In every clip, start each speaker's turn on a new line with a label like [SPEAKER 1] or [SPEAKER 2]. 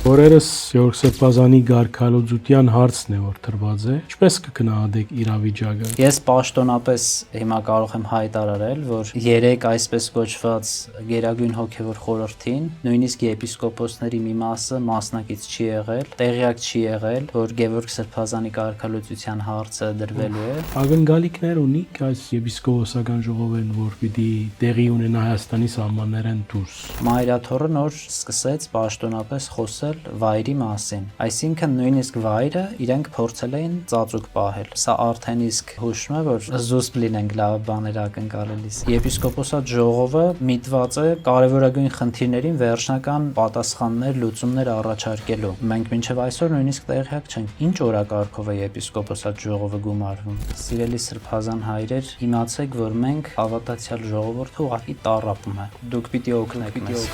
[SPEAKER 1] Օրերս Գեորգ Սրբազանի գարքալոծության հարցն է, որ տրված է։ Ինչպես կգնահատեք իրավիճակը։
[SPEAKER 2] Ես պաշտոնապես հիմա կարող եմ հայտարարել, որ 3 այսպես կոչված Գերագույն հոգևոր խորհրդին, նույնիսկ եպիսկոպոսների մի մասը մասնակից չի եղել, տեղյակ չի եղել, որ Գեորգ Սրբազանի գարքալոծության հարցը դրվելու է։
[SPEAKER 1] Ակնկալիքներ ունիք այս եպիսկոպոսական ժողովեն, որ պիտի տեղի ունենա Հայաստանի սահմաններեն դուրս։
[SPEAKER 2] Մայրաթորը նոր սկսեց պաշտոնապես խոսել վայրի մասին, այսինքն նույնիսկ վայրը իրենք փորձել էին ծածուկ պահել։ Սա արդեն իսկ հուշում է, որ զուսպ լինենք լավ բաներ ակնկալելիս։ Եպիսկոպոսատ ժողովը միտված է կարևորագույն խնդիրներին վերջնական պատասխաններ, լուծումներ առաջարկելու։ Մենք մինչև այսօր նույնիսկ տեղյակ չենք, ինչ օրակարգով է եպիսկոպոսատ ժողովը գումարվում։ Սիրելի սրբազան հայրեր, իմացեք, որ մենք հավատացյալ ժողովուրդը ուղղակի տառապում է։ Դուք պիտի օգնեք մեզ։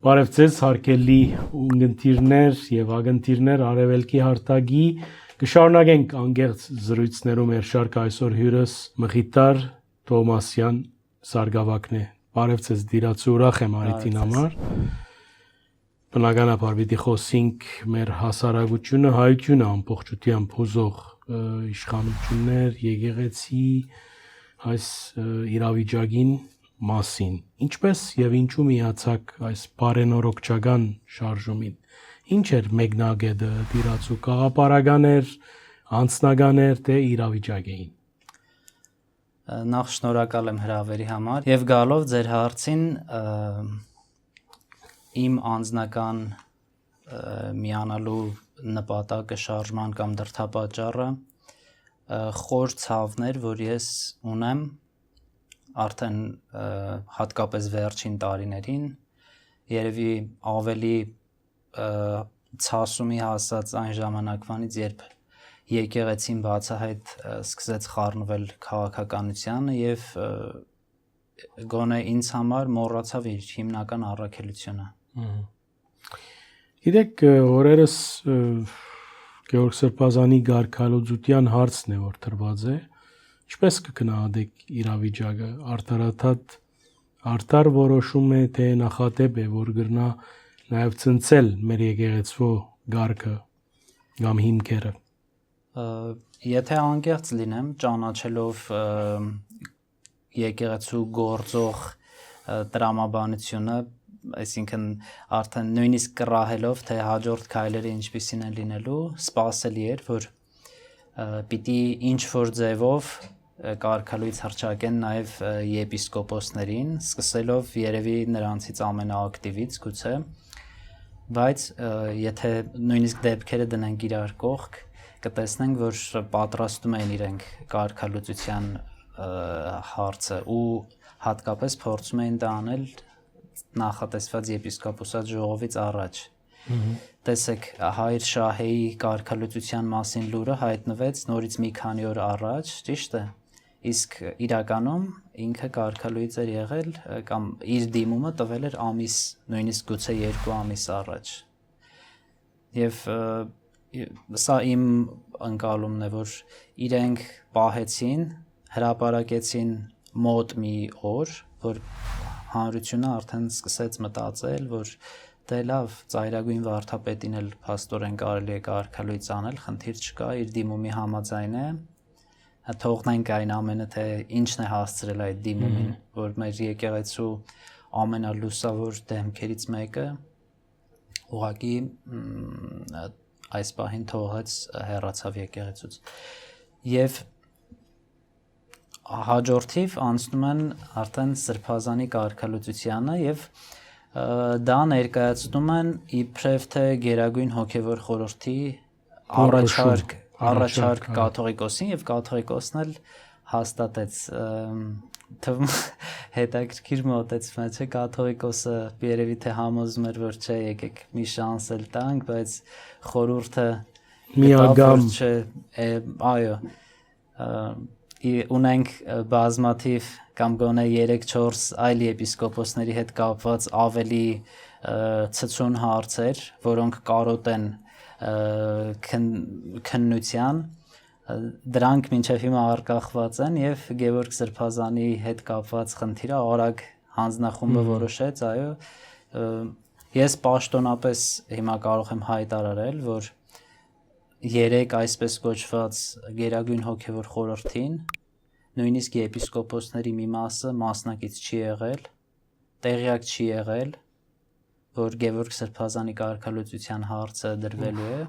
[SPEAKER 1] Բարև ձեզ հարգելի ունգընտիրներ եւ ագընտիրներ Արևելքի հարթագի կշարունակենք անգերց զրույցներում մեր շարքը այսօր հյուրս Մխիթար Թովմասյան Սարգսակն է։ Բարև ձեզ դիրացու ուրախ եմ արիթին համար։ Բնականաբար պիտի խոսենք մեր հասարակությունը հայությունը ամբողջությամբ հուզող իշխանություններ, եկեղեցի այս իրավիճակին մասին, ինչպես եւ ինչու միացակ այս բարենորոգչական շարժումին, ինչ էր մեկնագետը դիրացու գաղափարական էր, անձնական էր, թե իրավիճակ էին։
[SPEAKER 2] Նախ շնորհակալ եմ հրավերի համար եւ գալով ձեր հարցին իմ անձնական միանալու նպատակը շարժման կամ դրդապատճառը խոր ցավներ, որ ես ունեմ արդեն հատկապես վերջին տարիներին, երևի ավելի ցասումի հասած այն ժամանակվանից, երբ եկեղեցին բացահայտ սկսեց խառնվել քաղաքականությանը եւ գոնե ինձ համար մոռացավ իր հիմնական առաքելությունը։
[SPEAKER 1] Գիտեք, օրերս Գեորգ Սրբազանի գարքալոծության հարցն է, որ տրված է։ Ինչպես կգնահատեք իրավիճակը, արդար որոշում է, թե նախադեպ է, որ գրնա նաև ցնցել մեր եկեղեցու գարքը կամ հիմքերը։
[SPEAKER 2] Եթե անկեղծ լինեմ, ճանաչելով եկեղեցու գործող տրամաբանությունը, այսինքն արդեն նույնիսկ կռահելով, թե հաջորդ քայլերը ինչպիսին են լինելու, սպասելի էր, որ պիտի ինչ-որ ձևով կարգալույց հռչակեն նաև եպիսկոպոսներին, սկսելով երևի նրանցից ամենաակտիվից գուցե, բայց եթե նույնիսկ դեպքերը դնենք իրար կողք, կտեսնենք, որ պատրաստում են իրենք կարգալուծության հարցը ու հատկապես փորձում էին դա անել նախատեսված եպիսկոպոսատ ժողովից առաջ։ Տեսեք, Հայր Շահեի կարգալուծության մասին լուրը հայտնվեց նորից մի քանի օր առաջ, ճիշտ է, իսկ իրականում ինքը կարգալույծ էր եղել կամ իր դիմումը տվել էր ամիս, նույնիսկ գուցե 2 ամիս առաջ։ Եվ սա իմ ընկալումն է, որ իրենք պահեցին, հրապարակեցին մոտ մի օր, որ հանրությունը արդեն սկսեց մտածել, որ դե լավ, ծայրագույն վարդապետին էլ փաստորեն կարելի է կարգալույծ անել, խնդիր չկա, իր դիմումի համաձայն է, թողնենք այն ամենը, թե ինչն է հասցրել այդ դիմումին, որ մեր եկեղեցու ամենալուսավոր դեմքերից մեկը ուղղակի այս պահին թողեց հեռացավ եկեղեցուց։ Եվ հաջորդիվ անցնում են արդեն Սրբազանի կարգալուծությանը եւ դա ներկայացնում են իբրև թե Գերագույն հոգևոր խորհրդի առաջարկ կաթողիկոսին եւ կաթողիկոսն էլ հաստատեց թվում հետաքրքիր մոտեցում է, չէ՞, կաթողիկոսը երևի թե համոզում էր, որ չէ, եկեք մի շանս էլ տանք, բայց խորհուրդը
[SPEAKER 1] միագամ
[SPEAKER 2] չէ, այո, ունենք բազմաթիվ կամ գոնե 3-4 այլ եպիսկոպոսների հետ կապված ավելի ցցուն հարցեր, որոնք կարոտ են քննության, դրանք մինչև հիմա առկախված են եւ Գևորգ Սրբազանի հետ կապված խնդիրը արագ հանձնախումբը որոշեց, այո, ես պաշտոնապես հիմա կարող եմ հայտարարել, որ 3 այսպես կոչված գերագույն հոգևոր խորհրդին նույնիսկ եպիսկոպոսների մի մասը մասնակից չի եղել, տեղյակ չի եղել, որ Գևորգ Սրբազանի կարգալուծության հարցը դրվելու է,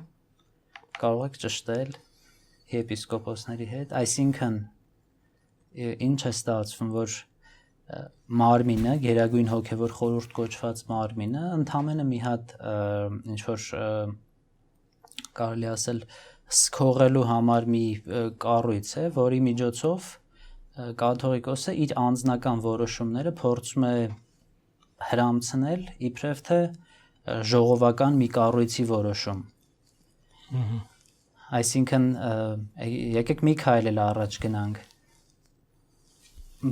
[SPEAKER 2] կարող եք ճշտել եպիսկոպոսների հետ, այսինքն ինչ է ստացվում, որ մարմինը, գերագույն հոգևոր խորհուրդ կոչված մարմինը, ընդամենը մի հատ ինչ-որ կարելի ասել սքողելու համար մի կառույց է, որի միջոցով կաթողիկոսը իր անձնական որոշումները փորձում է հրամցնել իբրև թե ժողովական մի կառույցի որոշում։ Այսինքն եկեք մի քայլ էլ առաջ գնանք։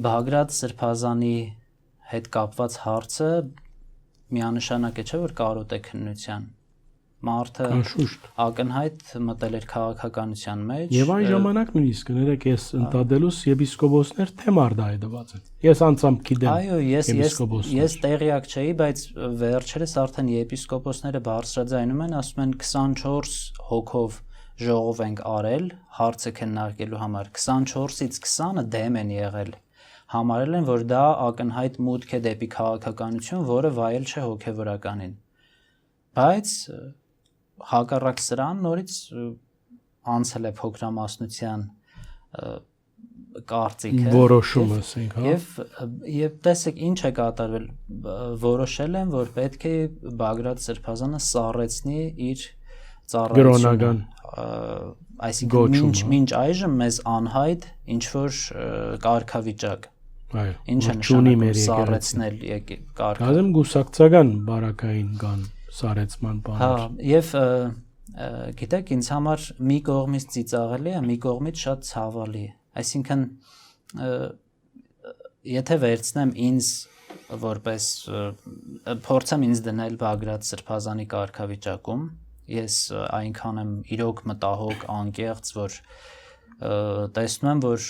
[SPEAKER 2] Բաղրատ Սրբազանի հետ կապված հարցը միանշանակ է, չէ՞ որ կարոտ է քննության։ Մարդը ակնհայտ մտել էր քաղաքականության մեջ։
[SPEAKER 1] Եվ այն ժամանակ նույնիսկ ներեք ես ընտադելուս եպիսկոպոսներ թեմար դայդված են։ Ես անցամ գիտեմ։
[SPEAKER 2] Այո, ես տեղյակ չէի, բայց վերջերս արդեն եպիսկոպոսները բարձրաձայնում են, ասում են 24 հոգով ժողով ենք արել հարցը քննարկելու համար, 24-ից 20-ը դեմ են եղել, համարել են, որ դա ակնհայտ մուտք է դեպի քաղաքականություն, որը վայել չէ հոգևորականին, բայց հակառակ սրան նորից անցել է փոքրամասնության կարծիքը
[SPEAKER 1] որոշումը, ասենք, հա։
[SPEAKER 2] Եվ տեսեք ինչ է կատարվել, որոշել են, որ պետք է Բաղրատ Սրբազանը սառեցնի իր ծառայությունը, այսինքն մինչ այժմ մեզ անհայտ ինչ-որ կարգավիճակ, ինչ է նշանակում սառեցնել կարգավիճակ։
[SPEAKER 1] Գազեմ գուսակցական բարակային կան սառեցման բաներ։
[SPEAKER 2] Հա, եւ գիտեք, ինձ համար մի կողմից ծիծաղելի է, մի կողմից շատ ցավալի է, այսինքն եթե վերցնեմ ինձ որպես փորձեմ ինձ դնել Բաղրատ Սրբազանի կարգավիճակում, ես այնքան եմ իրոք մտահոգ, անկեղծ, որ տեսնում եմ, որ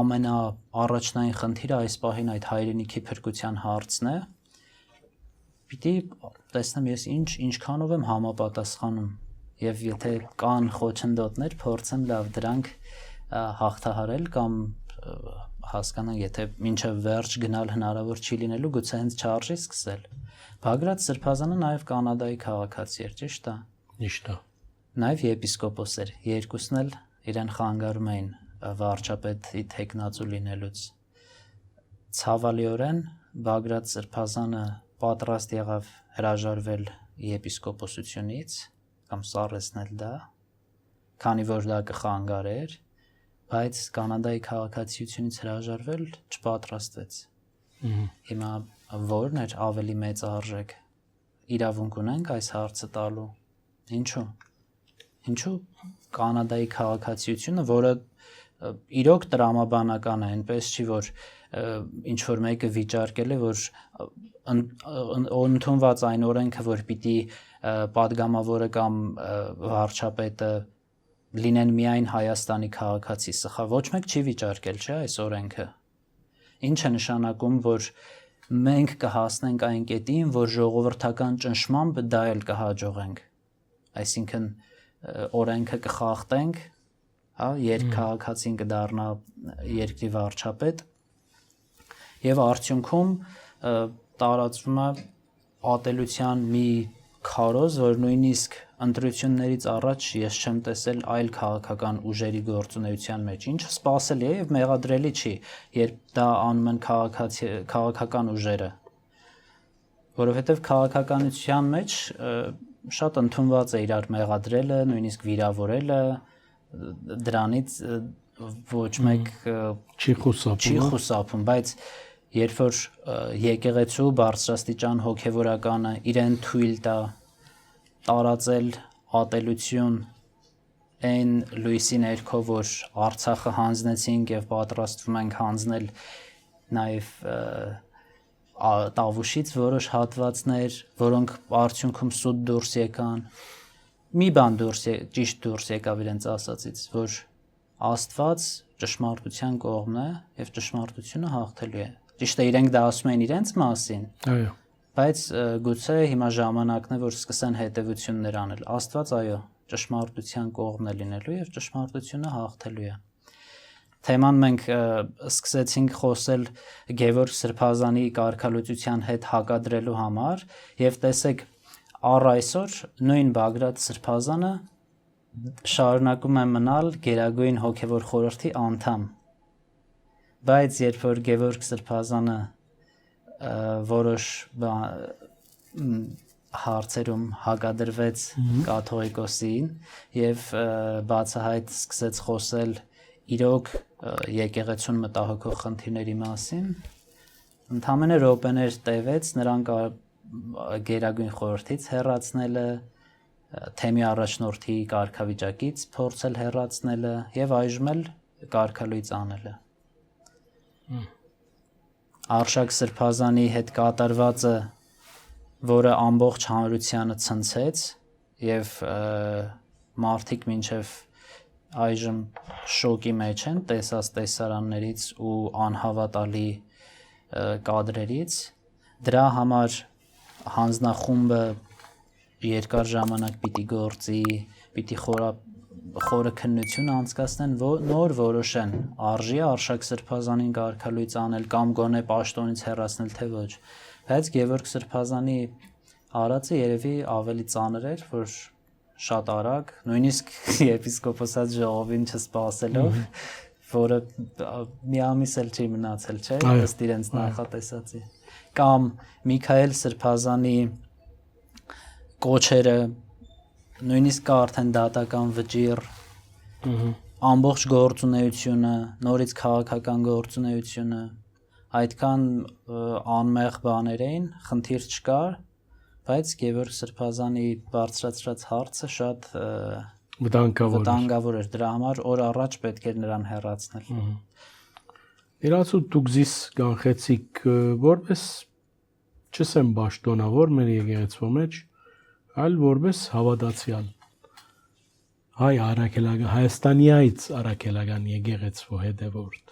[SPEAKER 2] ամենաառաջնային խնդիրը այս պահին այդ հայրենիքի փրկության հարցն է, պիտի տեսնեմ ես ինչքանով եմ համապատասխանում եւ եթե կան խոչընդոտներ, փորձեմ լավ դրանք հաղթահարել կամ հասկանան, եթե մինչև վերջ գնալ հնարավոր չի լինելու, գուցե հենց չարժի սկսել։ Բաղրատ Սրբազանը նաև կանադայի քաղաքացի էր, ճիշտ է։
[SPEAKER 1] Ճիշտ է։
[SPEAKER 2] Նաև եպիսկոպոս էր, երկուսն էլ իրեն խանգարում էին վարչապետի թեկնածու լինելուց։ Ցավալիորեն Բաղրատ Սրբազանը պատրաստ եղավ հրաժարվել եպիսկոպոսությունից կամ սառեցնել դա, քանի որ դա կխանգարեր, բայց կանադայի քաղաքացիությունից հրաժարվել չպատրաստվեց։ Հիմա որն էր ավելի մեծ արժեք, իրավունք ունենք այս հարցը տալու, ինչու Կանադայի քաղաքացիությունը, որը իրոք տրամաբանական է, այնպես չի, որ ինչ-որ մեկը վիճարկել է, որ ընդունված այն օրենքը, որ պիտի պատգամավորը կամ վարչապետը լինեն միայն Հայաստանի քաղաքացի, սխալ, ոչ մեկ չի վիճարկել, չէ, այս օրենքը։ Ինչ է նշանակում, որ մենք կհասնենք այն կետին, որ ժողովրդական ճնշմամբ դա էլ կհաջողենք, այսինքն օրենքը կխախտենք, հա, երկքաղաքացին կդառնա երկրի վարչապետ եւ արդյունքում տարածվում է ատելության մի քարոզ, որ նույնիսկ ընտրություններից առաջ ես չեմ տեսել այլ քաղաքական ուժերի գործունեության մեջ, ինչը սպասելի է եւ մեղադրելի չի, երբ դա անում են քաղաքական ուժերը, որովհետեւ քաղաքականության մեջ շատ ընդունված է իրար մեղադրելը, նույնիսկ վիրավորելը, դրանից ոչ մեկ չի խուսափում, բայց երբ որ եկեղեցու բարձրաստիճան հոգևորականը իրեն թույլ տա տարածել ատելություն այն լույսի ներքո, որ Արցախը հանձնեցինք եւ պատրաստվում ենք հանձնել նաեւ Տավուշից որոշ հատվածներ, որոնք արդյունքում սուտ դուրս եկան։ Մի բան ճիշտ դուրս եկավ իրենց ասածից, որ Աստված ճշմարտության կողմն է եւ ճշմարտությունը հաղթելու է։ Ճիշտ է, իրենք դա ասում են իրենց մասին։
[SPEAKER 1] Այո։
[SPEAKER 2] Բայց գուցե հիմա ժամանակն է, որ սկսեն հետևություններ անել։ Աստված, այո, ճշմարտության կողմն է լինելու եւ ճշմարտությունը հաղթելու է։ Թեման մենք սկսեցինք խոսել Գևորգ Սրբազանի կարգալուծության հետ հակադրելու համար եւ տեսեք առ այսօր նույն Բագրատ Սրբազանը շարունակում է մնալ Գերագույն հոգևոր խորհրդի անդամ։ Բայց երբ որ Գևորգ Սրբազանը որոշ հարցերում հակադրվեց կաթողիկոսին եւ բացահայտ սկսեց խոսել իրոք եկեղեցուն մտահոգող խնդիրների մասին, ընդամենը րոպեներ տևեց նրան Գերագույն խորհրդից հեռացնելը, թեմի առաջնորդի կարգավիճակից փորձել հեռացնելը եւ այժմ էլ կարգալույծ անելը։ Արշակ Սրբազանի հետ կատարվածը, որը ամբողջ հանրությանը ցնցեց եւ մարդիկ մինչեւ այժմ շոկի մեջ են տեսած տեսարաններից ու անհավատալի կադրերից, դրա համար հանձնախումբը երկար ժամանակ պիտի գործի, պիտի խորը քննություն անցկացնեն, նոր որոշեն արժի Արշակ Սրբազանին կարգալույծ անել կամ գոնե պաշտոնից հեռացնել թե ոչ։ Բայց Գևորգ Սրբազանի արածը երևի ավելի ծանր էր, որ շատ արագ, նույնիսկ եպիսկոպոսած ժողովին չսպասելով, որը մի ամիս էլ չի մնացել, չէ՞, ըստ իրենց նախատեսածի։ Կամ Միքայել Սրբազանի կոչերը, նույնիսկ կա արդեն դատական վճիռ, ամբողջ գործունեությունը, նորից քաղաքական գործունեությունը, այդքան անմեղ բաներ էին, խնդիր չկար, բայց Գևորգ Սրբազանի բարձրացրած հարցը շատ վտանգավոր էր, դրա համար օր առաջ պետք էր նրան հեռացնել։
[SPEAKER 1] Իրացու դուք զիս կանխեցիք որպես չսեմ պաշտոնավոր մեր եկեղեցու մեջ, այլ որպես հավատացյալ Հայաստանիայից առաքելական եկեղեցու հետևորդ։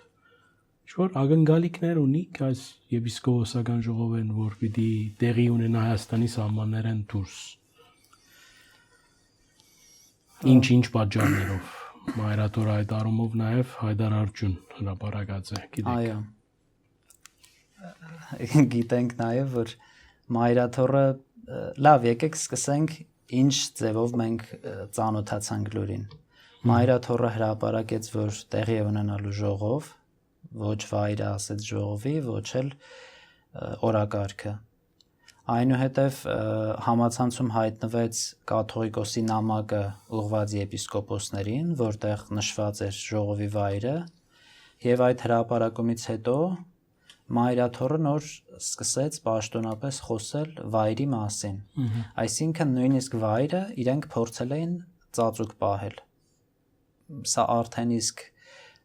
[SPEAKER 1] Ինչ-որ ակնկալիքներ ունիք այս եպիսկոպոսական ժողովեն, որ պիտի տեղի ունենա Հայաստանի սահմաններեն դուրս։ Ինչ պատճառներով, Մայրաթորը այդ առումով նաև Հայդար Արջուն հրապարակած է, գիտեք։
[SPEAKER 2] Այո։ Գիտենք նաև, որ Մայրաթորը, լավ, եկեք սկսենք ինչ ձևով մենք ծանոթացանք լուրին։ Մայրաթորը հրապարակեց, որ տեղի է ունենալու ժողով, ոչ վայրը ասեց ժողովի, ոչ էլ օրակարգը։ Այնուհետև համացանցում հայտնվեց կաթողիկոսի նամակը ուղղված եպիսկոպոսներին, որտեղ նշված էր ժողովի վայրը, եւ այդ հրապարակումից հետո Մայրաթորը նոր սկսեց պաշտոնապես խոսել վայրի մասին։ Այսինքն նույնիսկ վայրը իրենք փորձել էին ծածուկ պահել։ Սա արդեն իսկ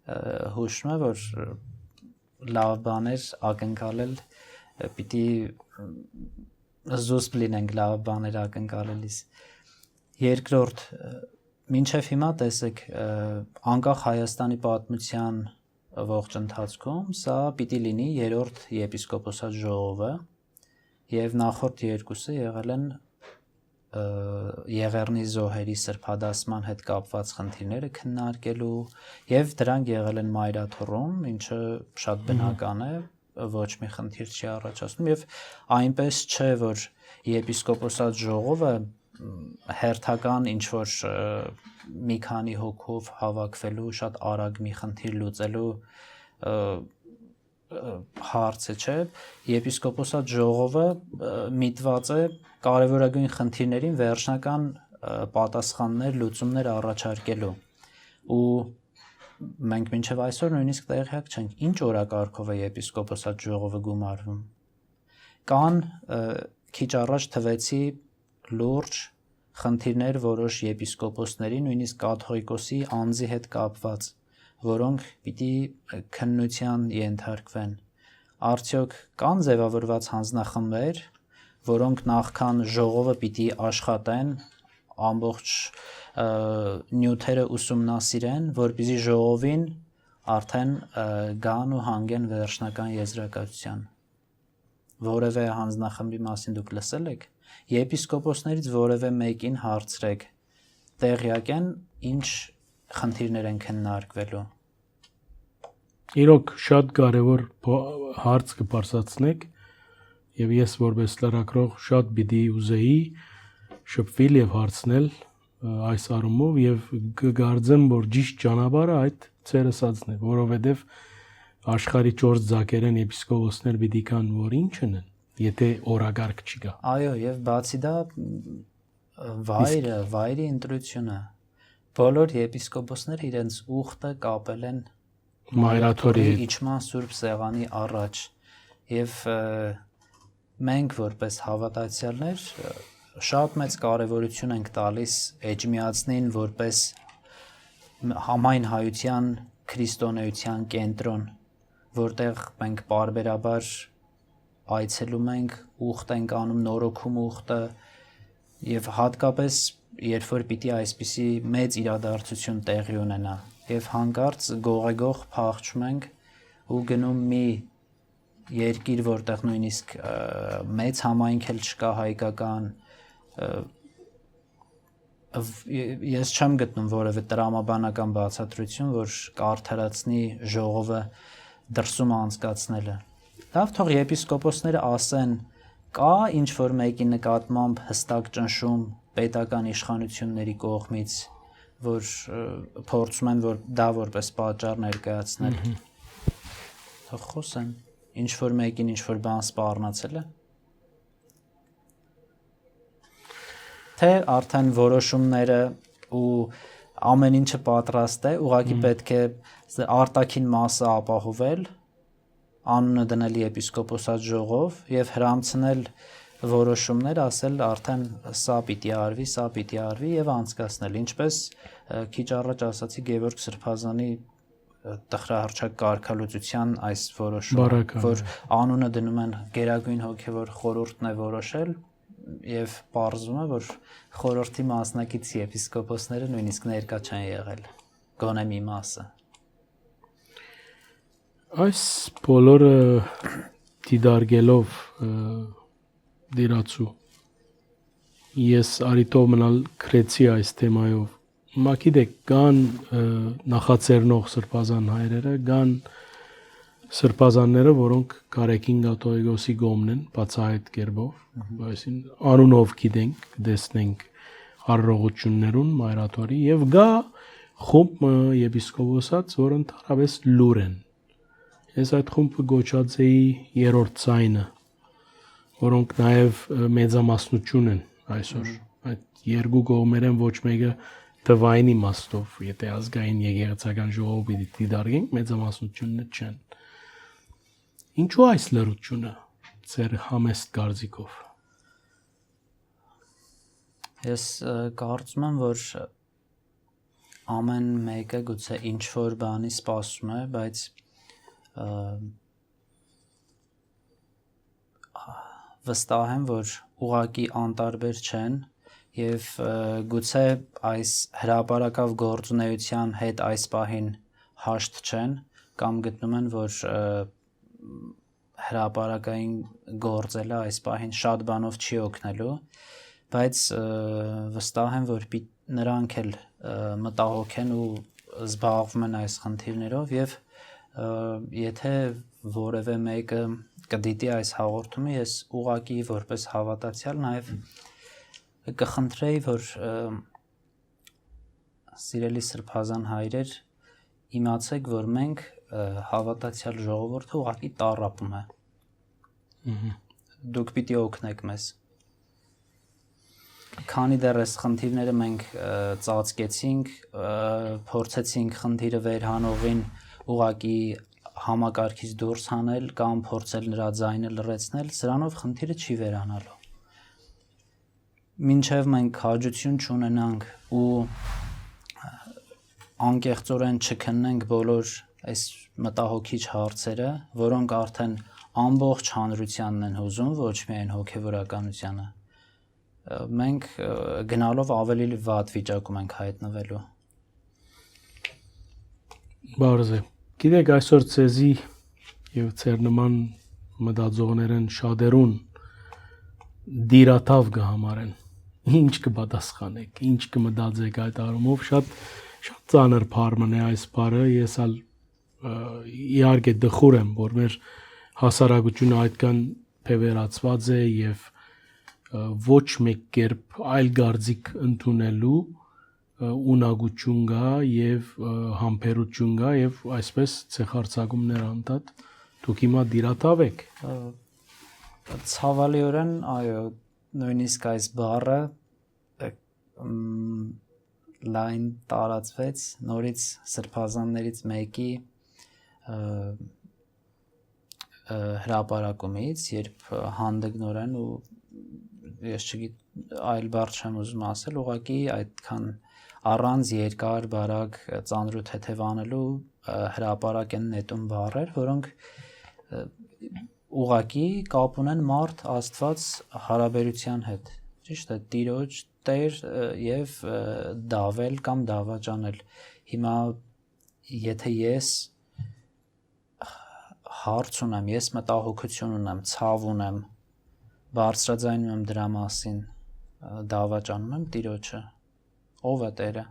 [SPEAKER 2] հուշում է, որ լավ բաներ ակնկալել պիտի զուսպ լինենք լավ բաներ ակնկալելիս։ Երկրորդ, մինչև հիմա տեսեք, անկախ Հայաստանի պատմության ողջ ընթացքում սա պիտի լինի երրորդ եպիսկոպոսած ժողովը եւ նախորդ երկուսը եղել են Եղեռնի զոհերի սրբադասման հետ կապված խնդիրները քննարկելու եւ դրանք եղել են Մայրաթոռում, ինչը շատ բնական է, ոչ մի խնդիր չի առաջացնում եւ այնպես չէ, որ եպիսկոպոսած ժողովը հերթական ինչ որ մի քանի հոգով հավաքվելու շատ արագ մի խնդիր լուծելու հարցը չէ, եպիսկոպոսած ժողովը միտված է կարևորագույն խնդիրներին վերջնական պատասխաններ, լուծումներ առաջարկելու ու մենք մինչև այսօր նույնիսկ տեղյակ չենք ինչ օրակարգով է եպիսկոպոսած ժողովը գումարվում։ Կան քիչ առաջ թվեցի լուրջ խնդիրներ որոշ եպիսկոպոսների, նույնիսկ կաթողիկոսի անձի հետ կապված, որոնք պիտի քննության ենթարկվեն։ Արդյոք կան ձևավորված հանձնախմբեր, որոնք նախքան ժողովը պիտի աշխատեն, ամբողջ նյութերը ուսումնասիրեն, որպեսզի ժողովին արդեն գան ու հանգեն վերջնական եզրակացության։ Որևէ հանձնախմբի մասին դուք լսել եք։ Եպիսկոպոսներից որևէ մեկին հարցրեք, տեղյակ են ինչ խնդիրներ են քննարկվելու։
[SPEAKER 1] Իրոք շատ կարևոր հարց կբարձրացնեք, եւ ես որպես լրագրող շատ պիտի ուզեի շփվել եւ հարցնել այս առումով եւ կգարձեմ, որ ճիշտ ճանապարհը այդ ծեր ասածն է, որովհետեւ աշխարհի 4 ձակերեն եպիսկոպոսներ պիտի կան, որ ինչն են, եթե օրագարկ չկա։
[SPEAKER 2] Այո, եւ բացի դա վայրի ընտրությունը։ Բոլոր եպիսկոպոսները իրենց ուխտը կապել են
[SPEAKER 1] Մայրաթորի
[SPEAKER 2] իջման Սուրբ Սեղանի առաջ եւ մենք որպես հավատացյալներ շատ մեծ կարևորություն ենք տալիս Էջմիածնին որպես համայն հայության քրիստոնեության կենտրոն, որտեղ մենք բարբերաբար այցելում ենք, ուխտ ենք անում, նորոգում ուխտը եւ հատկապես երբ որ պիտի այսպիսի մեծ իրադարձություն տեղի ունենա եւ հանկարծ գողեգող փախչում ենք ու գնում մի երկիր, որտեղ նույնիսկ մեծ համայնք էլ չկա հայկական, ես չեմ գտնում որևէ տրամաբանական բացատրություն, որ կարդարացնի ժողովը դրսում անցկացնելը։ Լավ, թող եպիսկոպոսները ասեն, կա ինչ-որ մեկի նկատմամբ հստակ ճնշում պետական իշխանությունների կողմից, որ փորձում են որ դա որպես պատճառ ներկայացնել։ Թող խոսեն, ինչ-որ մեկին ինչ-որ բան սպառնացել է։ Թե արդեն որոշումները ու ամեն ինչը պատրաստ է, ուղղակի պետք է արտաքին մասը ապահովել, անունը դնել եպիսկոպոսած ժողով եւ հրամցնել որոշումներ, ասել արդեն սա պիտի արվի եւ անցկացնել, ինչպես քիչ առաջ ասացի Գևորգ Սրբազանի տխրահռչակ կարգալուծության այս որոշումը, որ անունը դնում են Գերագույն հոգևոր խորհուրդն է որոշել եւ պարզվում է, որ խորհրդի մասնակից եպիսկոպոսները նույնիսկ ներկա չեն եղել, գոնե մի մասը։
[SPEAKER 1] Այս բոլորը դիդարգելով դիրացու ես արիտով մնալ քրեցի այս թեմայով մակիդեք կան նախաձեռնող սրբազան հայրերը կան սրբազանները որոնք Կարեկին Կաթողիկոսի գոմն են բացահայտ կերպով այսին անունով գիտենք տեսնենք առողջություններուն մայրաթորի եւ գա խումբ եպիսկոպոսած որ ընդհանրապես լուր են ես այդ խումբը գոչած էի երրորդ ցայնը որոնք նաև մեծամասնություն են այսօր այդ երկու կողմերեն ոչ մեկը դվային իմաստով եթե ազգային եկեղեցական ժողով պիտի դիտարկենք մեծամասնությունները չեն ինչու այս լրությունը ձեր համեստ կարծիքով
[SPEAKER 2] ես կարծում եմ որ ամեն մեկը գուցե ինչ որ բանի սպասում է բայց վստահ եմ որ ուղղակի անտարբեր չեն եւ գուցե այս հրապարակավ գործունեության հետ այս պահին հաշտ չեն կամ գտնում են որ հրապարակային գործելը այս պահին շատ բանով չի օգնելու բայց վստահ եմ որ նրանք էլ մտահոգ են ու զբաղվում են այս խնդիրներով եւ եթե որևէ մեկը կդիտի այս հաղորդումը ես ուղղակի որպես հավատացյալ նաեւ կխնդրեի որ սիրելի սրբազան հայրեր իմացեք որ մենք հավատացյալ ժողովուրդը ուղղակի տառապում է դուք պիտի օգնեք մեզ քանի դեռ այս խնդիրները մենք ծածկեցինք փորձեցինք խնդիրը վերհանողին ուղղակի համակարգից դուրս հանել կամ փորձել նրա ձայնը լռեցնել սրանով խնդիրը չի վերանալու մինչև մենք հաջություն չունենանք ու անկեղծորեն չքննենք բոլոր այս մտահոգիչ հարցերը, որոնք արդեն ամբողջ հանրությանն են հուզում, ոչ միայն հոգևորականությանը, մենք գնալով ավելի վատ վիճակում ենք հայտնվելու։
[SPEAKER 1] Բարձ է։ Գիտեք, այսօր ցեզի եւ ցեր նման մտածողներն շատերուն դիրատավ կհամարեն։ Ինչ կպատասխանեք, ինչ կմտածեք այդ առումով, շատ ծանր բառն է այս բառը, ես ալ իհարկե դխուր եմ, որ մեր հասարակությունը այդքան փևերացված է եւ ոչ մեկ կերպ այլ գարձիկ ընդունելու ունակություն կա եւ համբերություն կա եւ այսպես ցեխարցակումներ անդադ դուք հիմա դիրատավ եք։
[SPEAKER 2] Ցավալիորեն, այո, նույնիսկ այս բառը լայն տարածվեց նորից սրբազաններից մեկի հրապարակումից, երբ հանդգնորեն ու ես չգիտեմ այլ բառ չեմ ուզում ասել, ուղղակի այդքան առանց երկար բարակ ծանր ու թեթև անելու հրապարակ են նետում բառեր, որոնք ուղղակի կապ ունեն մարդ Աստված հարաբերության հետ, ճիշտ է, Տիրոջ Տեր եւ դավել կամ դավաճանել։ Հիմա եթե ես հարց ունեմ, ես մտահոգություն ունեմ, ցավ ունեմ, բարձրաձայնում եմ դրա մասին, դավաճանում եմ Տիրոջը, ով է Տերը։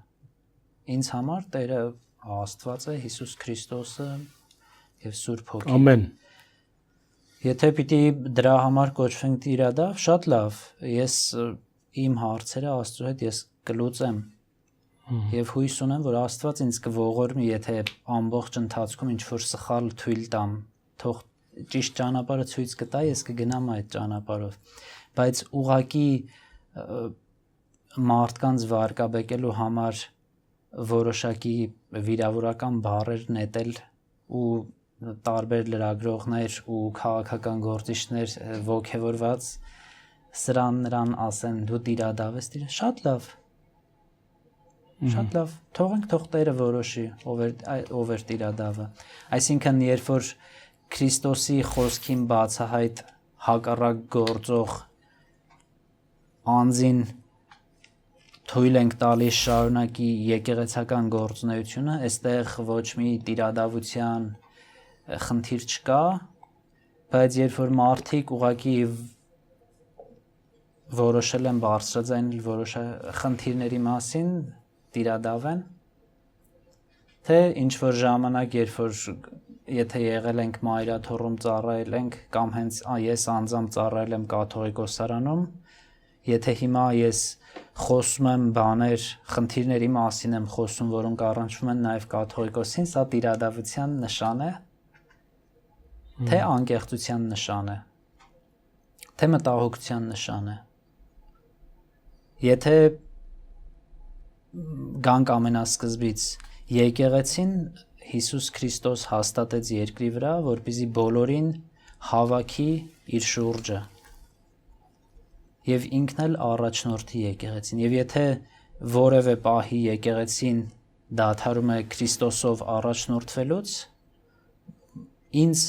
[SPEAKER 2] Ինձ համար Տերը Աստված է, Հիսուս Քրիստոսը եւ Սուրբ Հոգին։
[SPEAKER 1] Ամեն։
[SPEAKER 2] Եթե պիտի դրա համար կոչվենք տիրադավ, շատ լավ, ես իմ հարցերը Աստծո հետ ես կլուծեմ եւ հույս ունեմ, որ Աստված ինձ կողորմի, եթե ամբողջ ընթացքում ինչ-որ սխալ թույլ տամ, թող ճիշտ ճանապարհը ցույց կտա, ես կգնամ այդ ճանապարհով, բայց ուղղակի մարդկանց վարկաբեկելու համար որոշակի վիրավորական բառեր նետել ու տարբեր լրագրողներ ու քաղաքական գործիչներ ոգևորված սրան նրան ասեն դու տիրադավ ես, շատ լավ, թողենք թող Տերը որոշի ով էր տիրադավը, այսինքն երբ որ Քրիստոսի խոսքին բացահայտ հակառակ գործող անձին թույլ ենք տալիս շարունակի եկեղեցական գործունեությունը, այստեղ ոչ մի տիրադավության խնդիր չկա, բայց երբ որ մարդիկ ուղղակի որոշել են բարձրաձայնել որոշ խնդիրների մասին, տիրադավ են, թե ինչ-որ ժամանակ, երբ որ եթե եղել ենք մայրաթոռում ծառայել ենք, կամ հենց ես անձամբ ծառայել եմ կաթողիկոսարանում, եթե հիմա ես խոսում եմ բաներ, խնդիրների մասին եմ խոսում, որոնք առնչվում են նաև կաթողիկոսին, սա տիրադավության նշան է, թե անկեղծության նշան է, թե մտահոգության նշան է։ Եթե գանք ամենասկզբից, եկեղեցին Հիսուս Քրիստոս հաստատեց երկրի վրա, որպեսզի բոլորին հավաքի իր շուրջը եւ ինքն էլ առաջնորդի եկեղեցին։ Եվ եթե որևէ պահի եկեղեցին դադարում է Քրիստոսով առաջնորդվելուց, ինձ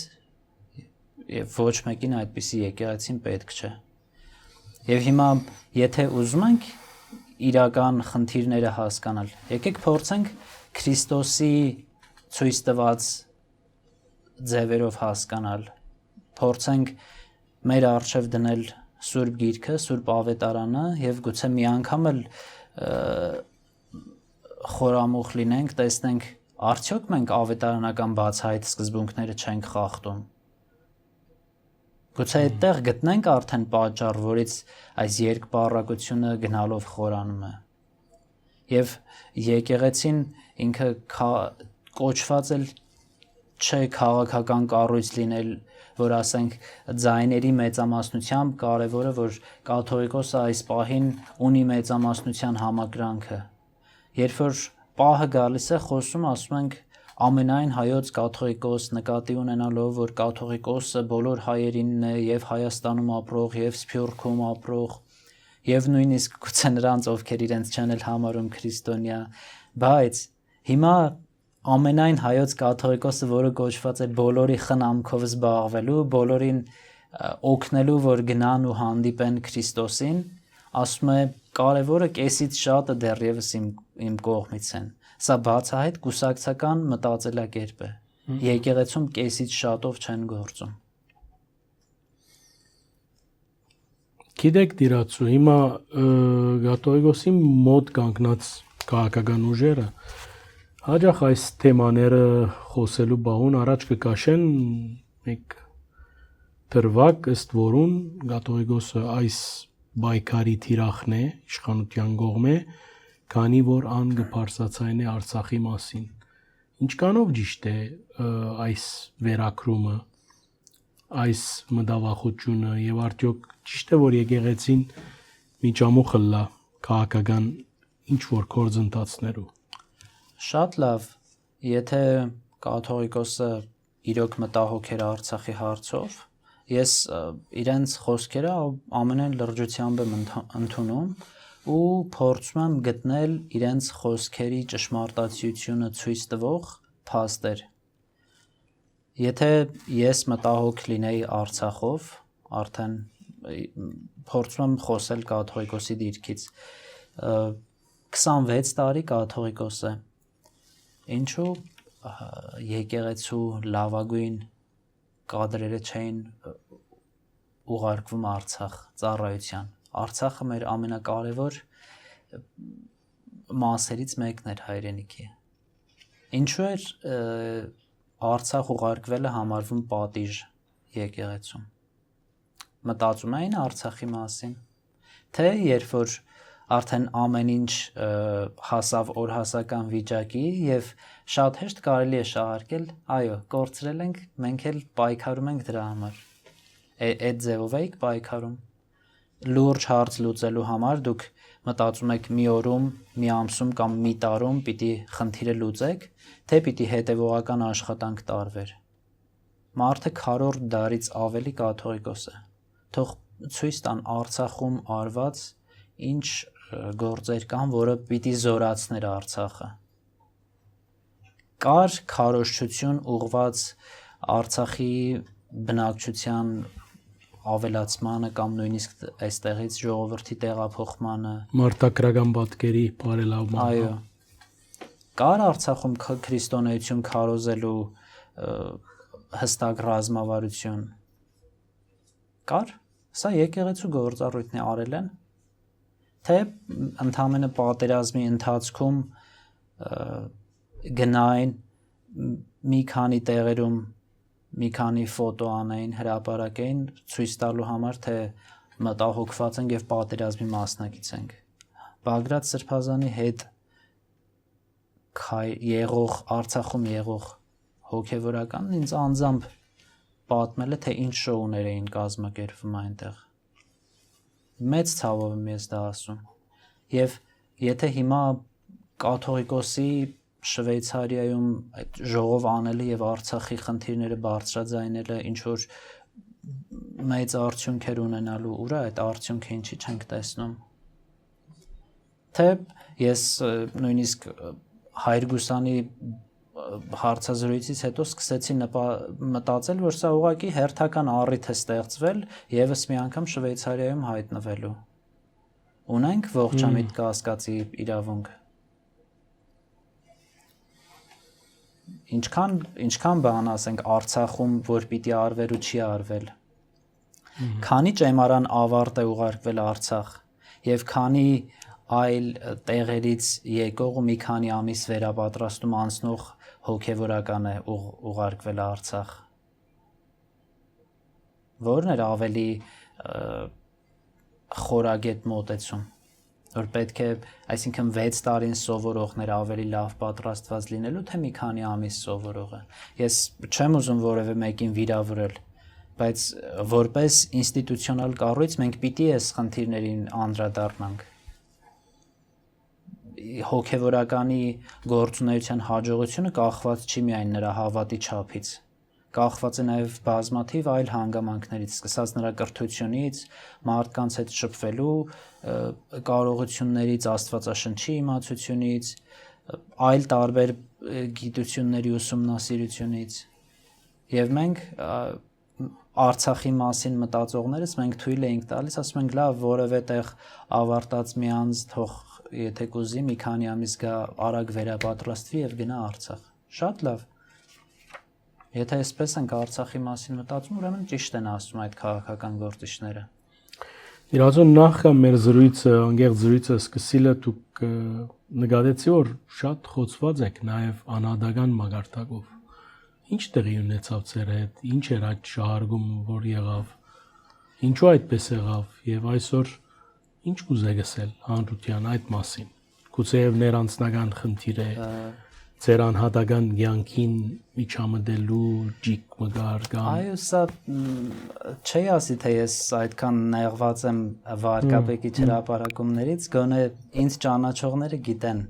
[SPEAKER 2] եւ ոչ մեկին այդպիսի եկեղեցին պետք չէ։ Եվ հիմա եթե ուզում ենք իրական խնդիրները հասկանալ, եկեք փորձենք Քրիստոսի ցույց տված ձևերով հասկանալ, փորձենք մեր առջև դնել Սուրբ Գիրքը, Սուրբ Ավետարանը եւ գուցե մի անգամ էլ խորամուխ լինենք, տեսնենք արդյոք մենք ավետարանական բացահայտ սկզբունքները չենք խախտում։ Գուցե այդտեղ գտնենք արդեն պատճառ, որից այս երկպառակությունը գնալով խորանում է։ Եվ եկեղեցին ինքը կոչված էլ չէ քաղաքական կառույց լինել, որ ասենք ձայների մեծամասնությամբ կարևորը, որ կաթողիկոսը այս պահին ունի մեծամասնության համակրանքը։ Երբ որ պահը գալիս է խոսում, ասում ենք ամենայն հայոց կաթողիկոս, նկատի ունենալով, որ կաթողիկոսը բոլոր հայերինն է, եւ Հայաստանում ապրող, եւ Սփյուռքում ապրող, եւ նույնիսկ գուցե նրանց, ովքեր իրենց չեն էլ համարում քրիստոնյա, բայց հիմա ամենայն հայոց կաթողիկոսը, որը կոչված է բոլորի խնամքով զբաղվելու, բոլորին օգնելու, որ գնան ու հանդիպեն Քրիստոսին, ասում է կարևորը կեսից շատը դեռևս իմ կողմից են։ Սա բացահայտ կուսակցական մտածելակերպ է։ Եկեղեցում կեսից շատով չեն գործում։
[SPEAKER 1] Գիտեք դիրացու, հիմա կաթողիկոսի մոտ կանգնած քաղաքական ուժերը հաճախ այս թեմաները խոսելու բաղուն առաջ կկաշեն մեկ դրվակ, ըստ որուն կաթողիկոսը այս բայկարի թիրախն է, իշխանության կողմ է, քանի որ ան կփարսացայն է Արցախի մասին։ Ինչքանով ճիշտ է այս վերակրումը, այս մտավախությունը եւ արդյոք ճիշտ է որ եկեղեցին միջամուխ լա քաղաքական ինչ որ գործընթացներու։
[SPEAKER 2] Շատ լավ, եթե կաթողիկոսը իրոք մտահոգ էր Արցախի հարցով, ես իրենց խոսքերը ամենայն լրջությամբ եմ ընդունում ու փորձում եմ գտնել իրենց խոսքերի ճշմարտացիությունը ցույց տվող փաստեր։ Եթե ես մտահոգ լինեի Արցախով, արդեն փորձում եմ խոսել կաթողիկոսի դիրքից։ 26 տարի կաթողիկոս է։ Ինչու եկեղեցու լավագույն կադրերը չէին ուղարկվում Արցախ ծառայության։ Արցախը մեր ամենակարևոր մասերից մեկն էր հայրենիքի։ Ինչու էր Արցախ ուղարկվելը համարվում պատիժ եկեղեցում։ Մտածում էին Արցախի մասին, թե երբ որ արդեն ամեն ինչ հասավ օրհասական վիճակի եւ շատ հեշտ կարելի է շահարկել, այո, կորցրել ենք, մենք էլ պայքարում ենք դրա համար։ Այդ ձևով եք պայքարում։ Լուրջ հարց լուծելու համար դուք մտածում եք մի օրում, մի ամսում կամ մի տարում պիտի խնդիրը լուծեք, թե պիտի հետևողական աշխատանք տարվեր։ Մարդը քառորդ դարից ավելի կաթողիկոս է։ Թող ցույց տան Արցախում արված ինչ գործեր կան, որը պիտի զորացներ Արցախը։ Կար քարոզչություն ուղված Արցախի բնակչության ավելացմանը կամ նույնիսկ այստեղից ժողովրդի տեղափոխմանը,
[SPEAKER 1] մարտակրական պատկերի բարելավմանը։
[SPEAKER 2] Այո։ Կար Արցախում քրիստոնեություն քարոզելու հստակ ռազմավարություն։ Կար։ Սա եկեղեցու գործառույթն է, արել են, թե ընդհանրապես պատերազմի ընթացքում գնային մի քանի տեղերում մի քանի ֆոտո անային, հրապարակային, ցույց տալու համար, թե մտահոգված ենք եւ պատերազմի մասնակից ենք։ Բագրատ Սրբազանի հետ եղող Արցախում եղող հոգեվորականն ինձ անձամբ պատմել է, թե ինչ շոուներ էին կազմակերպվում այնտեղ։ Մեծ ցավով եմ ես դա ասում։ Եվ եթե հիմա կաթողիկոսի Շվեյցարիայում այդ ժողով անելը եւ Արցախի խնդիրները բարձրաձայնելը ինչ որ մեծ արդյունքեր ունենալու, ուրա այդ արդյունքը ինչի չենք տեսնում։ Թե ես նույնիսկ Հայրգուսանի հարցազրույցից հետո սկսեցի մտածել, որ սա ուղղակի հերթական առիթ է ստեղծվել եւս մի անգամ Շվեյցարիայում հայտնվելու։ Ունենք ողջամիտ կասկածի իրավունք։ Ինչքան բան ասենք Արցախում, որ պիտի արվեր ու չի արվել։ Քանի ճեմարան ավարտ է ուղարկվել Արցախ եւ քանի այլ տեղերից եկող ու մի քանի ամիս վերապատրաստում անցնող հոգեվորական է ուղարկվել Արցախ։ Որն էր ավելի խորագետ մոտեցում, որ պետք է, այսինքն 6 տարին սովորողներ ավելի լավ պատրաստված լինելու, թե մի քանի ամիս սովորողը։ Ես չեմ ուզում որևէ մեկին վիրավորել, բայց որպես ինստիտուցիոնալ կառույց մենք պիտի այս խնդիրներին անդրադառնանք։ Հոգևորականի գործունեության հաջողությունը կախված չի միայն նրա հավատի չափից, կախված է նաև բազմաթիվ այլ հանգամանքներից, սկսած նրա կրթությունից, մարդկանց հետ շփվելու կարողություններից, աստվածաշնչի իմացությունից, այլ տարբեր գիտությունների ուսումնասիրությունից։ Եվ մենք Արցախի մասին մտածողներս մենք թույլ էինք տալիս, ասում ենք լավ, որևէ տեղ ավարտած մի անձ թող եթե կուզի մի քանի ամիս գա արագ վերապատրաստվի եւ գնա Արցախ։ Շատ լավ։ Եթե այսպես ենք Արցախի մասին մտածում, ուրեմն ճիշտ են ասում այդ քաղաքական գործիչները։
[SPEAKER 1] Իրազոն նախ մեր զրույցը, անգեղ զրույցը սկսիլը դուք նկատեցի որ շատ խոցված եք նաև անհատական մագարտակով։ Ինչ տեղի ունեցավ ձեր հետ, ինչ էր այդ շահարկումը, որ եղավ, ինչու այդպես եղավ եւ այսօր ինչ կուզեք ասել հանրության այդ մասին։ Գուցեև ներանձնական խնդիր է, ձեր անհատական կյանքին միջամտելու ջիկ մգար կամ
[SPEAKER 2] Այո, սա չի ասի թե ես այդքան նեղված եմ վարկաբեկի հրապարակումներից, գոնե ինձ ճանաչողները գիտեն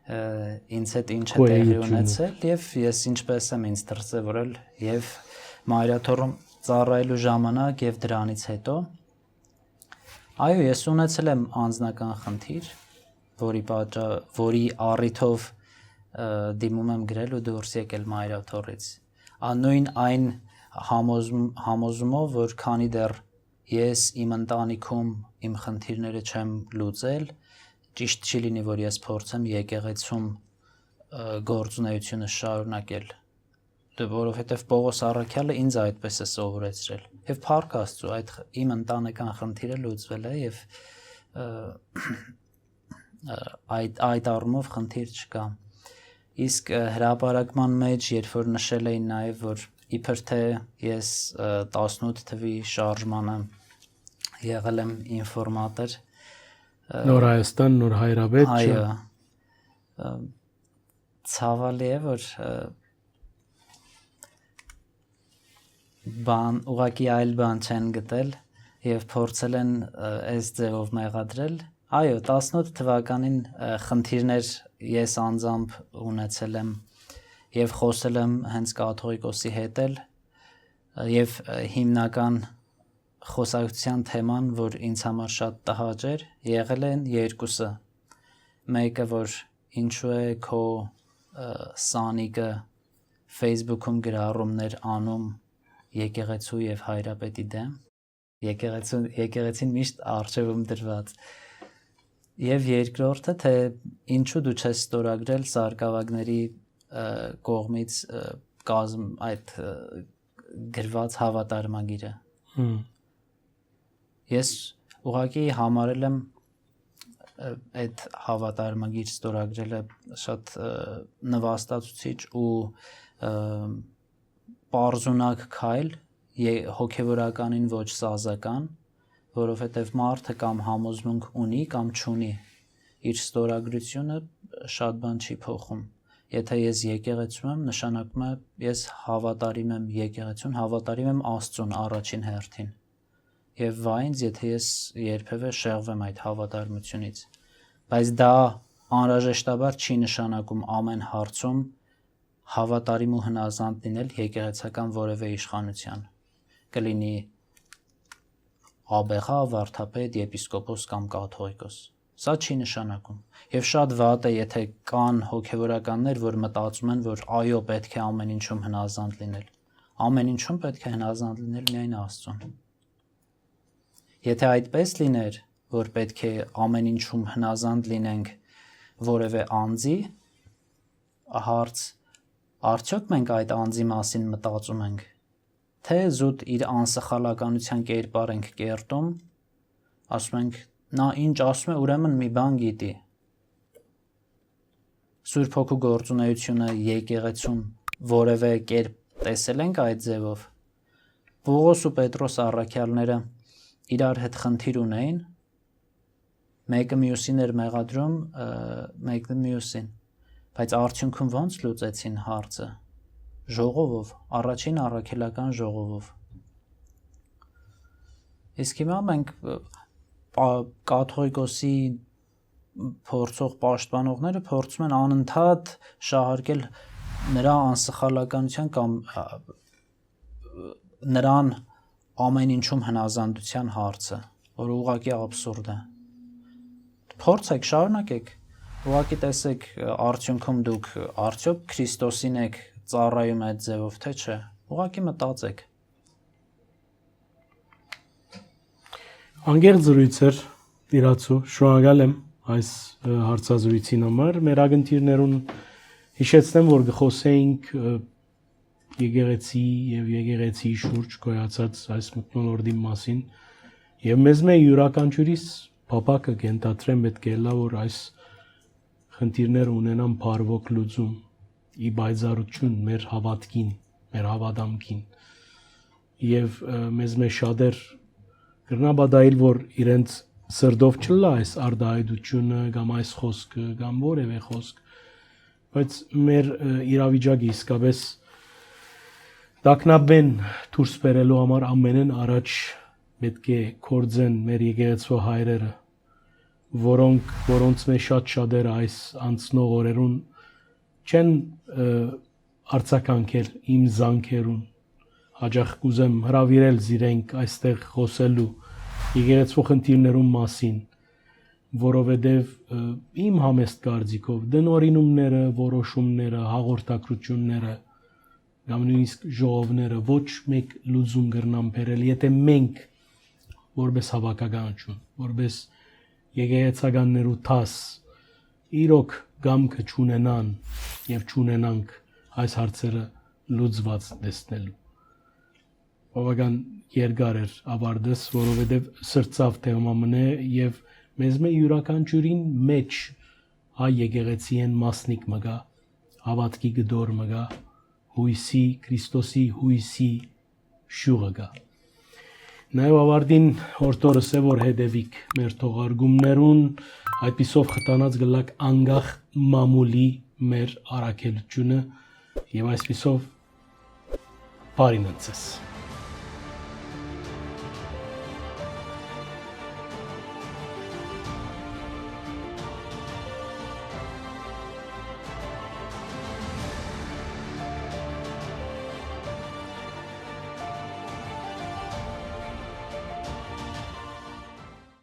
[SPEAKER 2] ինձ հետ ինչ է տեղի ունեցել եւ ես ինչպես եմ ինձ դրսեւորել եւ Մայրաթոռում ծառայելու ժամանակ եւ դրանից հետո այո ես ունեցել եմ անձնական խնդիր որի առիթով դիմում եմ գրել ու դուրս եկել Մայրաթոռից նույն այն համոզումով որ քանի դեռ ես իմ ընտանիքում իմ խնդիրները չեմ լուծել ճիշտ չի լինի, որ ես փորձեմ եկեղեցում գործունեությունը շարունակել, որովհետև Պողոս Առաքյալը ինձ այդպես է սովորեցրել, եւ փառք Աստծո, այդ իմ ընտանեկան խնդիրը լուծվել է եւ այդ առումով խնդիր չկա։ Իսկ հրապարակման մեջ, երբ որ նշել էին նաեւ, որ իբր թե ես 18 թվի շարժմանը եղել եմ ինֆորմատոր
[SPEAKER 1] Նոր Հայաստան, նոր Հայրաբեդ
[SPEAKER 2] Այո, ցավալի է, որ ուղղակի այլ բան չեն գտել եւ փորձել են այս ձևով մեղադրել։ Այո, 18 թվականին խնդիրներ ես անձամբ ունեցել եմ եւ խոսել եմ հենց կաթողիկոսի հետ էլ եւ հիմնական խոսակցության թեման, որ ինձ համար շատ տհաճ էր, եղել են երկուսը։ Մեկը, որ ինչու է քո սանիկը Facebook-ում գրառումներ անում եկեղեցու եւ հայրապետի դեմ։ Եկեղեցին միշտ արժևում դրված։ Եվ երկրորդը, թե ինչու դու չես ստորագրել սարկավագների կողմից այդ գրված հավատարմագիրը։ Ես ուղղակի համարել եմ այդ հավատարմագիր ստորագրելը շատ նվաստացուցիչ ու պարզունակ քայլ հոգևորականին ոչ սազական, որովհետև մարդը կամ համոզմունք ունի կամ չունի, իր ստորագրությունը շատ բան չի փոխում։ Եթե ես եկեղեցում եմ, նշանակում է ես հավատարիմ եմ եկեղեցուն, հավատարիմ եմ Աստծուն առաջին հերթին։ Եվ վայ ինձ, եթե ես երբևէ շեղվեմ այդ հավատարմությունից, բայց դա անհրաժեշտաբար չի նշանակում ամեն հարցում հավատարիմ ու հնազանդ լինել եկեղեցական որևէ իշխանության, կլինի աբեղա, վարդապետ, եպիսկոպոս կամ կաթողիկոս, սա չի նշանակում, եւ շատ վատ է, եթե կան հոգևորականներ, որ մտածում են, որ այո, պետք է ամեն ինչում հնազանդ լինել, ամեն ինչում պետք է հնազանդ լինել միայն Աստծուն։ Եթե այդպես լիներ, որ պետք է ամեն ինչում հնազանդ լինենք որևէ անձի, հարց, արդյոք մենք այդ անձի մասին մտածում ենք, թե զուտ իր անսխալականության կերպար ենք կերտում, ասում ենք, նա ինչ ասում է, ուրեմն մի բան գիտի։ Սուրբ Հոգու գործունեությունը եկեղեցում որևէ կերպ տեսել ենք այդ ձևով։ Պողոս ու Պետրոս առաքյալները իրար հետ խնդիր ունեին, մեկը մյուսին էր մեղադրում, մեկը մյուսին, բայց արդյունքում ոնց լուծեցին հարցը, ժողովով, առաջին առաքելական ժողովով։ Իսկ հիմա մենք կաթողիկոսի փորձող պաշտպանողները փորձում են անընդհատ շահարկել նրա անսխալականության կամ նրան ամեն ինչում հնազանդության հարցը, որ ուղղակի աբսուրդ է։ Փորձեք, շարունակեք, ուղղակի տեսեք արդյունքում դուք արդյոք Քրիստոսին եք ծառայում այդ ձևով, թե չէ, ուղղակի մտածեք։
[SPEAKER 1] Անգերտ զրույց էր իրացու, շնորհակալ եմ այս հարցազրույցին համար, մեր ագնտիրներուն հիշեցնեմ, որ գխոսեինք եկեղեցի եւ եկեղեցի շուրջ գոյացած այս մթնոլորտի մասին եւ մեզ մե յուրաքանչյուրիս փապակը կենտատրեմ պետք է լա որ այս խնդիրները ունենան բարվոք լուծում ի բայզարություն մեր հավատքին, մեր հավատամքին եւ մեզ մե շատեր կրնաբադայել որ իրենց սրդով չլա այս արդայդությունը կամ այս խոսքը կամ որևէ խոսք բայց մեր իրավիճակը իսկապես Դակնաբեն դուրս բերելու համար ամենեն առաջ պետք է կորձեն մեր եկեղեցու հայրերը, որոնց մեջ շատերը այս անցնող օրերուն չեն արձագանքել իմ զանքերուն, հաճախ կուզեմ հրավիրել զիրենք այստեղ խոսելու եկեղեցու խնդիրներուն մասին, որովհետև իմ համեստ կարծիքով դնորինումները, որոշումները, հաղորդակցությունները կամ նույնիսկ ժողովները ոչ մեկ լուծում կրնան բերել, եթե մենք որպես հավաքականություն, որպես եկեղեցականներու տաս իրոք գամքը չունենան եւ չունենանք այս հարցերը լուծված տեսնելու։ Բավական երկար էր ավարտես, որովհետեւ սրծավ թեման է եւ մեզ մե յուրաքանչյուրին մեջ հայ եկեղեցիեն մասնիկ մգա, հավատքի գդոր մգա հույսի, Քրիստոսի հույսի շուղը գա։ Նաև ավարտին օրտորս է, որ հետևիկ մեր թողարգումներուն, այդպիսով խտանած գլակ անգախ մամուլի մեր առաքելությունը և այսպիսով բարին ընցես։